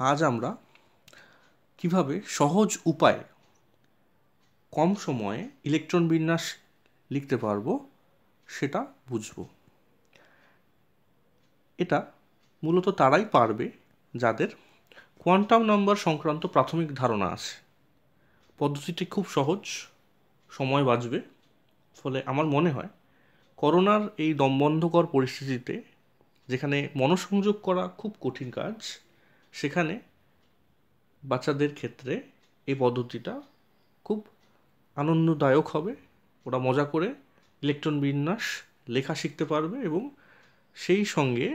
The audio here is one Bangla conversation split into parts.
আজ আমরা কিভাবে সহজ উপায়ে কম সময়ে ইলেকট্রন বিন্যাস লিখতে পারবো সেটা বুঝব। এটা মূলত তারাই পারবে যাদের কোয়ান্টাম নাম্বার সংক্রান্ত প্রাথমিক ধারণা আছে। পদ্ধতিটি খুব সহজ, সময় বাঁচবে। ফলে আমার মনে হয় করোনার এই দমবন্ধকর পরিস্থিতিতে, যেখানে মনঃসংযোগ করা খুব কঠিন কাজ, সেখানে বাচ্চাদের ক্ষেত্রে এই পদ্ধতিটা খুব আনন্দদায়ক হবে। ওরা মজা করে ইলেকট্রন বিন্যাস লেখা শিখতে পারবে এবং সেই সঙ্গে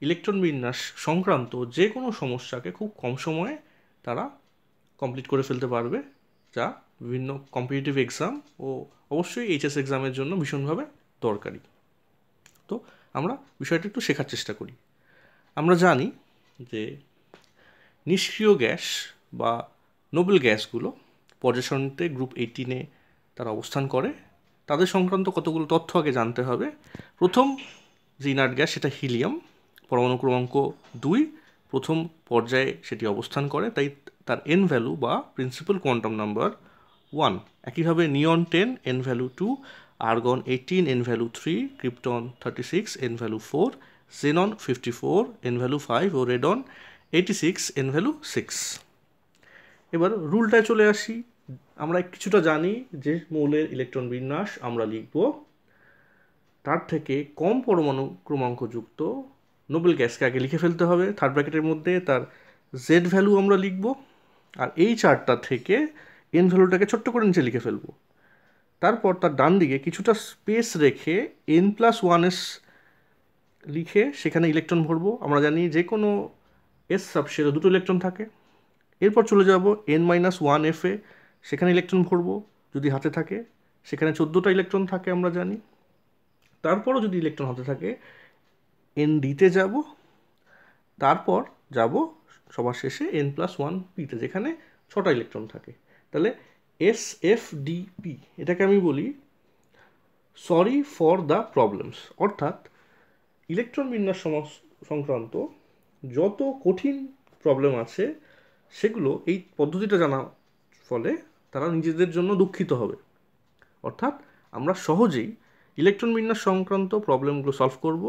ইলেকট্রন বিন্যাস সংক্রান্ত যে কোনো সমস্যাকে খুব কম সময়ে তারা কমপ্লিট করে ফেলতে পারবে, যা বিভিন্ন কম্পিটিটিভ এক্সাম ও অবশ্যই এইচএস এক্সামের জন্য ভীষণভাবে দরকারি। তো আমরা বিষয়টা একটু শেখার চেষ্টা করি। আমরা জানি যে নিষ্ক্রিয় গ্যাস বা নোবেল গ্যাসগুলো পর্যায় সারণীতে গ্রুপ 18-এ তারা অবস্থান করে। তাদের সংক্রান্ত কতগুলো তথ্য আগে জানতে হবে। প্রথম যে ইনার্ট গ্যাস সেটা হিলিয়াম, পরমাণু ক্রমাঙ্ক 2, প্রথম পর্যায়ে সেটি অবস্থান করে, তাই তার এন ভ্যালু বা প্রিন্সিপাল কোয়ান্টাম নাম্বার 1। একইভাবে নিয়ন 10 N value 2, argon 18 N value 3, krypton 36 N value 4, xenon 54 N value 5 ও রেডন 86 এন ভ্যালু 6। এবার রুলটায় চলে আসি। আমরা কিছুটা জানি যে মৌলের ইলেকট্রন বিন্যাস আমরা লিখব, তার থেকে কম পরমাণু ক্রমাঙ্কযুক্ত নোবেল গ্যাসকে আগে লিখে ফেলতে হবে। থার্ড ব্র্যাকেটের মধ্যে তার জেড ভ্যালু আমরা লিখব, আর এই চারটা থেকে এন ভ্যালুটাকে ছোট্ট করে নিচে লিখে ফেলব। তারপর তার ডান দিকে কিছুটা স্পেস রেখে n+1s লিখে সেখানে ইলেকট্রন ভরবো। আমরা জানি যে কোনো এস সাবশেলে 2টো ইলেকট্রন থাকে। এরপর চলে যাব n-1f-এ, সেখানে ইলেকট্রন ভরবো যদি হাতে থাকে। সেখানে 14টা ইলেকট্রন থাকে আমরা জানি। তারপরও যদি ইলেকট্রন হাতে থাকে ND-তে যাব, তারপর যাব সবার শেষে n+1p-তে, যেখানে 6টা ইলেকট্রন থাকে। তাহলে SFDP, এটাকে আমি বলি সরি ফর দ্য প্রবলেমস। অর্থাৎ ইলেকট্রন বিন্যাস সংক্রান্ত যত কঠিন প্রবলেম আছে সেগুলো এই পদ্ধতিটা জানার ফলে তারা নিজেদের জন্য দুঃখিত হবে। অর্থাৎ আমরা সহজেই ইলেকট্রন বিন্যাস সংক্রান্ত প্রবলেমগুলো সলভ করব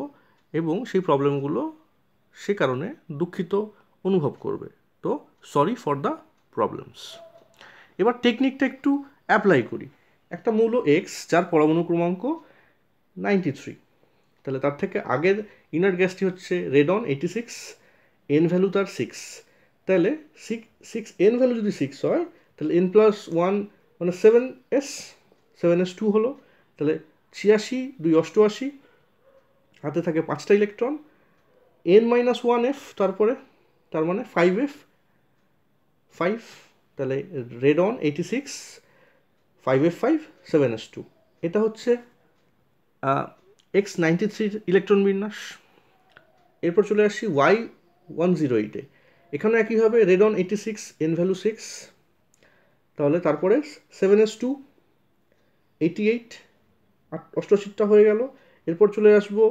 এবং সেই প্রবলেমগুলো সে কারণে দুঃখিত অনুভব করবে। তো সরি ফর দ্য প্রবলেমস। এবার টেকনিকটা একটু অ্যাপ্লাই করি। একটা মৌল এক্স যার পরমাণু ক্রমাঙ্ক 93, তাহলে তার থেকে আগের ইনার্ট গ্যাসটি হচ্ছে রেডন 86, এন ভ্যালু তার 6। তাহলে 6 এন ভ্যালু যদি 6 হয় তাহলে n+1 মানে 7s2 হলো। তাহলে 86, 2 88, হাতে থাকে 5টা ইলেকট্রন। n-1f তারপরে, তার মানে 5f 5, তাহলে রেডন 86, 5f5, 7s2। এটা হচ্ছে x93 ইলেকট্রন বিন্যাস। এরপর চলে আসি y108-এ, এখানে একইভাবে রেডন 86, এন ভ্যালু 6, তাহলে তারপরে 7s2 88, 88টা হয়ে গেল। এরপর চলে আসবো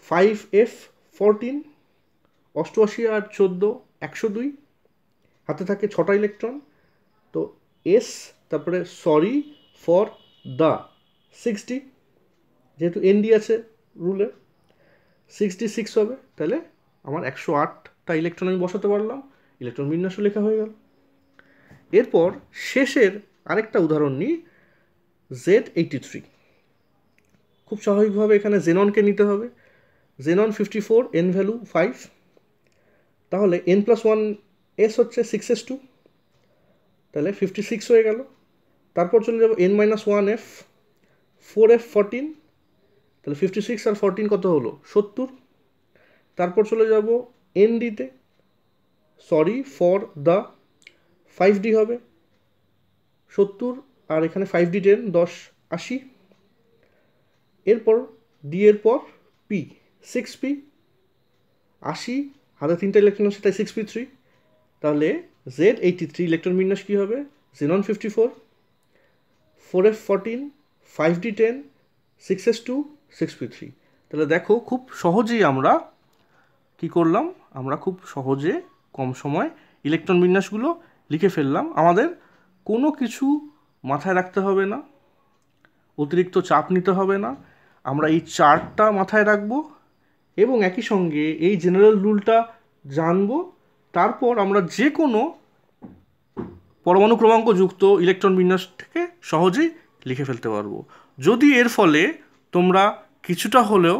5f14, 88 আর 14 102, হাতে থাকে 6টা ইলেকট্রন। তো এস, তারপরে সরি ফর দ্য 60, যেহেতু এনডি আছে রুলে 66 হবে। তাহলে আমার 108টা ইলেকট্রন আমি বসাতে পারলাম, ইলেকট্রন বিন্যাসও লেখা হয়ে গেল। এরপর শেষের আরেকটা উদাহরণ নিই, Z83। খুব স্বাভাবিকভাবে এখানে জেননকে নিতে হবে। জেনন 54, এন ভ্যালু 5, তাহলে n+1s হচ্ছে 6s2, তাহলে 56 হয়ে গেল। তারপর চলে যাব n-1f, 4f14, তাহলে 56 আর 14 কত হলো 70। তারপর চলে যাব ND-তে, সরি ফর দ্য 5D হবে 70, আর এখানে 5D10 10 80। এরপর D এর পর P, 6p 80, হাতে 3টা ইলেকট্রন আছে তাই 6p3। তাহলে Z83 ইলেকট্রন বিন্যাস কী হবে, xenon 54, 4f14, 5D10, 6s2, 6p3। তাহলে দেখো খুব সহজেই আমরা কি করলাম, আমরা খুব সহজে কম সময় ইলেকট্রন বিন্যাসগুলো লিখে ফেললাম। আমাদের কোনো কিছু মাথায় রাখতে হবে না, অতিরিক্ত চাপ নিতে হবে না। আমরা এই চার্টটা মাথায় রাখবো এবং একই সঙ্গে এই জেনারেল রুলটা জানবো। তারপর আমরা যে কোনো পরমাণু ক্রমাঙ্ক যুক্ত ইলেকট্রন বিন্যাস থেকে সহজেই লিখে ফেলতে পারবো। যদি এর ফলে তোমরা কিছুটা হলেও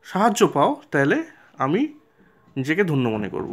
সাহায্য পাও, তাহলে আমি নিজেকে ধন্য মনে করব।